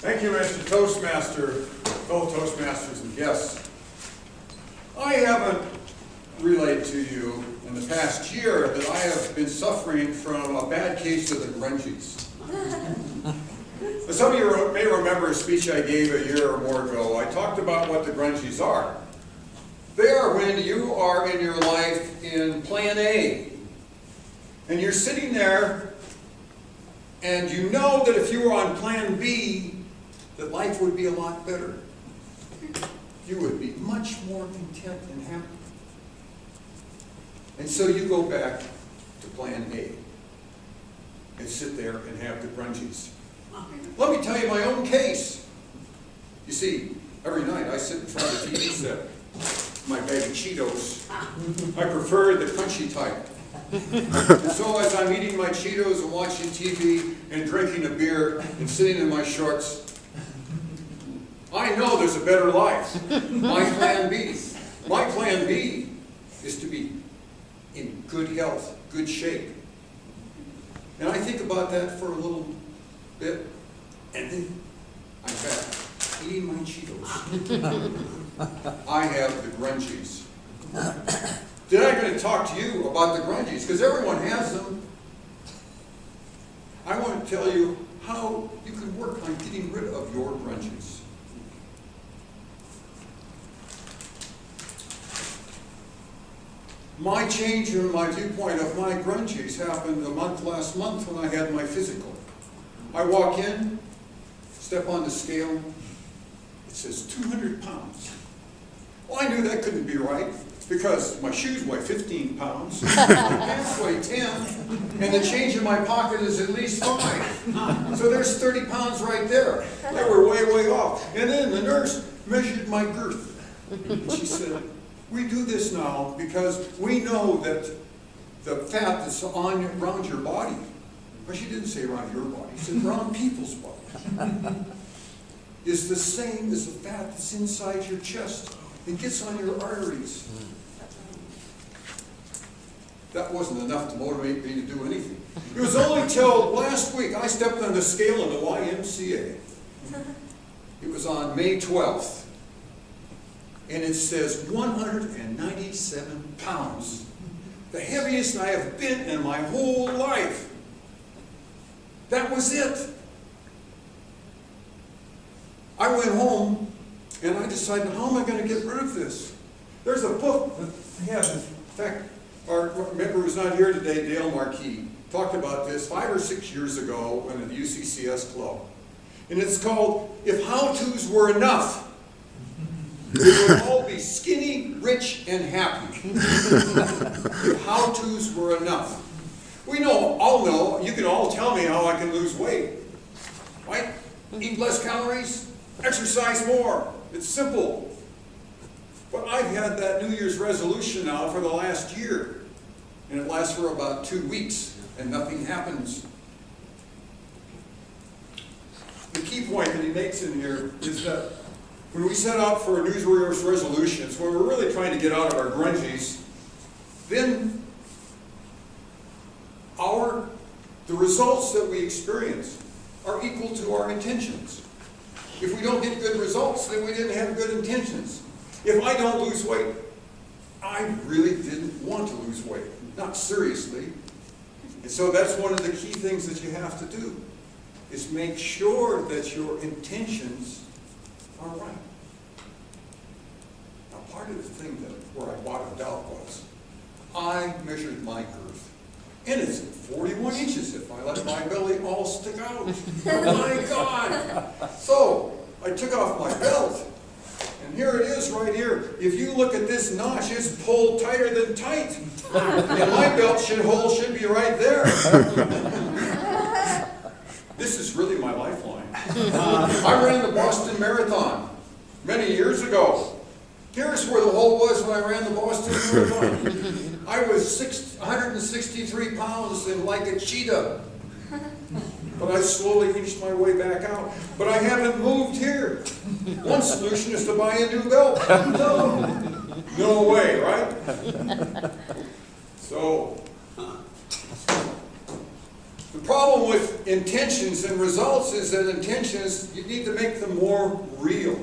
Thank you, Mr. Toastmaster, fellow Toastmasters and guests. I haven't relayed to you in the past year that I have been suffering from a bad case of the grungies. Some of you may remember a speech I gave a year or more ago. I talked about what the grungies are. They are when you are in your life in plan A, and you're sitting there, and you know that if you were on plan B, that life would be a lot better. You would be much more content and happy. And so you go back to plan A and sit there and have the grungies. Let me tell you my own case. You see, every night I sit in front of the TV set, my bag of Cheetos. I prefer the crunchy type. And so as I'm eating my Cheetos and watching TV and drinking a beer and sitting in my shorts, I know there's a better life. My plan B. My plan B is to be in good health, good shape. And I think about that for a little bit, and then I'm back eating my Cheetos. I have the grungies. Today I'm going to talk to you about the grungies, because everyone has them. I want to tell you how you can work on getting rid of your grungies. My change in my viewpoint of my grungies happened last month when I had my physical. I walk in, step on the scale, it says 200 pounds. Well, I knew that couldn't be right because my shoes weigh 15 pounds, my pants weigh 10, and the change in my pocket is at least 5. So there's 30 pounds right there. They were way, way off. And then the nurse measured my girth. And she said, we do this now because we know that the fat that's around your body, but she didn't say around your body, she said around people's bodies, is the same as the fat that's inside your chest and gets on your arteries. That wasn't enough to motivate me to do anything. It was only till last week I stepped on the scale in the YMCA. It was on May 12th. And it says 197 pounds. The heaviest I have been in my whole life. That was it. I went home and I decided, how am I going to get rid of this? There's a book that I have, in fact, our member who's not here today, Dale Marquis, talked about this 5 or 6 years ago in the UCCS club. And it's called, If How-Tos Were Enough. We would all be skinny, rich, and happy. If how-tos were enough. We all know, you can all tell me how I can lose weight. Right? Eat less calories, exercise more. It's simple. But I've had that New Year's resolution now for the last year. And it lasts for about 2 weeks, and nothing happens. The key point that he makes in here is that when we set out for New Year's resolutions, when we're really trying to get out of our grungies, then the results that we experience are equal to our intentions. If we don't get good results, then we didn't have good intentions. If I don't lose weight, I really didn't want to lose weight, not seriously. And so that's one of the key things that you have to do, is make sure that your intentions are right. Now, part of the thing where I bottomed out was, I measured my girth, and it's 41 inches if I let my belly all stick out. Oh my God! So, I took off my belt, and here it is right here. If you look at this notch, it's pulled tighter than tight. And my belt hole should be right there. This is really my lifeline. I ran the Boston Marathon many years ago. Here's where the hole was when I ran the Boston Marathon. I was 163 pounds and like a cheetah. But I slowly inched my way back out. But I haven't moved here. One solution is to buy a new belt. No way, right? So, the problem with intentions and results is that intentions, you need to make them more real.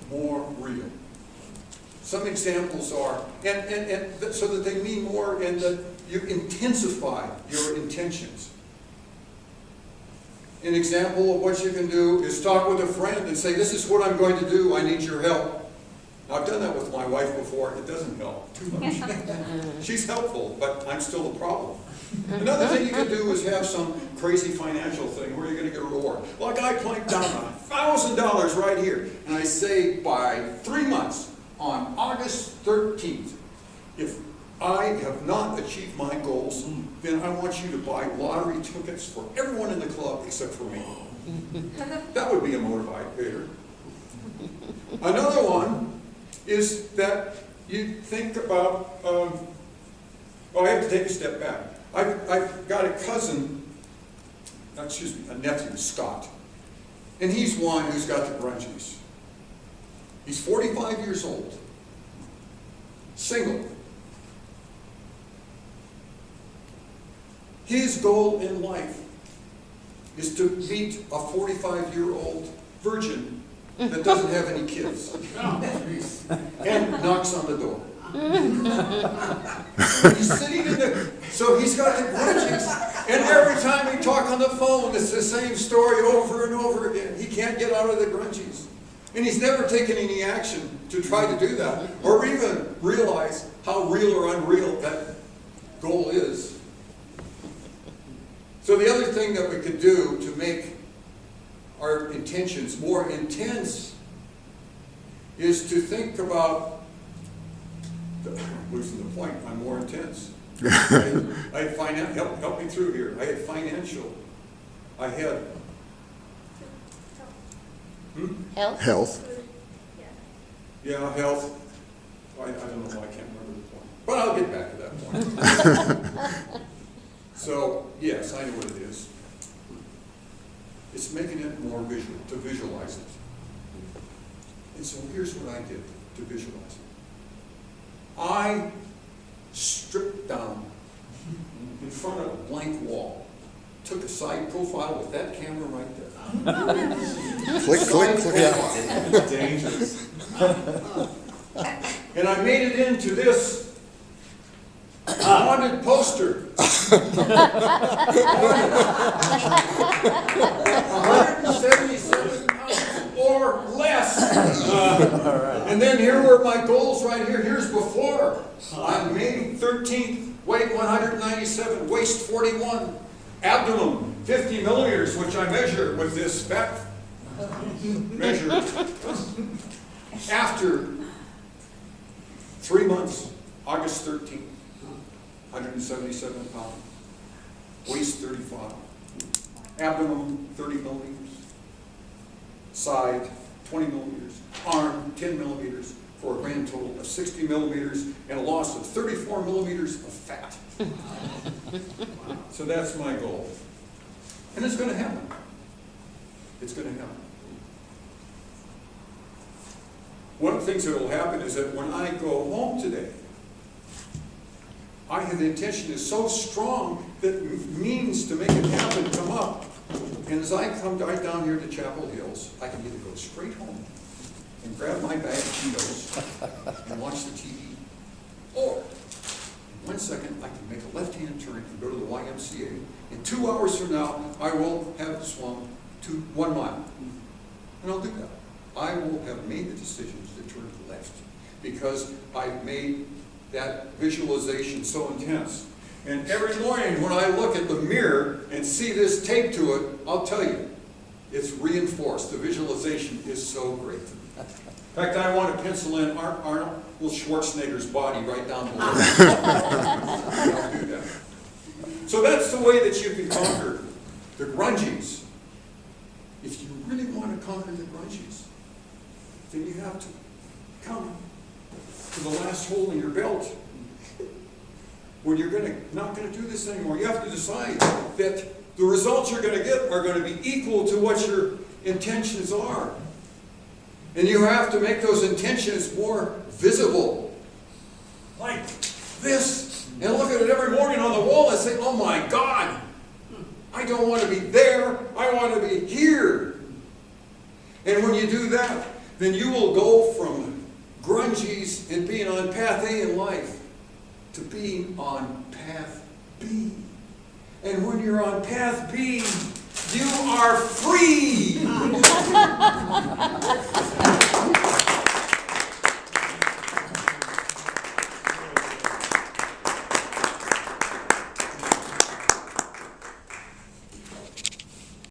More real. Some examples are, so that they mean more, and that you intensify your intentions. An example of what you can do is talk with a friend and say, this is what I'm going to do, I need your help. Now, I've done that with my wife before, it doesn't help too much. She's helpful, but I'm still the problem. Another thing you can do is have some crazy financial thing where you're going to get a reward. Like I planked down $1,000 right here, and I say by 3 months, on August 13th, if I have not achieved my goals, then I want you to buy lottery tickets for everyone in the club except for me. That would be a motivator. Another one is that you think about, well, I have to take a step back. I've got a cousin, a nephew, Scott, and he's one who's got the grungies. He's 45 years old, single. His goal in life is to meet a 45-year-old virgin that doesn't have any kids and knocks on the door. He's sitting in the, so he's got the grungies, and every time we talk on the phone, it's the same story over and over again. He can't get out of the grungies. And he's never taken any action to try to do that, or even realize how real or unreal that goal is. So the other thing that we could do to make our intentions more intense is to think about, losing the point, I'm more intense. I had help me through here. I had financial. I had Health? Health. yeah, health. I don't know why I can't remember the point. But I'll get back to that point. So, yes, I know what it is. It's making it more visual, to visualize it. And so here's what I did to visualize it. I stripped down in front of a blank wall, took a side profile with that camera right there. Click, click, click. Yeah. Dangerous. And I made it into this haunted poster. 177 pounds or less. And then here were my goals right here. Here's before. On May 13th, weight 197, waist 41, abdomen 50 millimeters, which I measure with this fat measure. After 3 months, August 13th, 177 pounds, waist 35, abdomen 30 millimeters, side 20 millimeters, arm 10 millimeters, for a grand total of 60 millimeters and a loss of 34 millimeters of fat. So that's my goal. And it's going to happen. It's going to happen. One of the things that will happen is that when I go home today, I have the intention is so strong that means to make it happen come up. And as I come right down here to Chapel Hills, I can either go straight home and grab my bag of Cheetos and watch the TV, or in 1 second I can make a left-hand turn and go to the YMCA. In 2 hours from now, I will have swum to 1 mile. And I'll do that. I will have made the decisions to turn to the left because I've made that visualization so intense. And every morning when I look at the mirror and see this taped to it, I'll tell you, it's reinforced. The visualization is so great. In fact, I want to pencil in Arnold Schwarzenegger's body right down below. I'll do that. So that's the way that you can conquer the grungies. If you really want to conquer the grungies, then you have to come to the last hole in your belt when you're not going to do this anymore. You have to decide that the results you're going to get are going to be equal to what your intentions are. And you have to make those intentions more visible. Like this. And look at it every morning on the wall and say, oh my God, And when you do that, then you will go from grungies and being on path A in life to being on path B. And when you're on path B, you are free.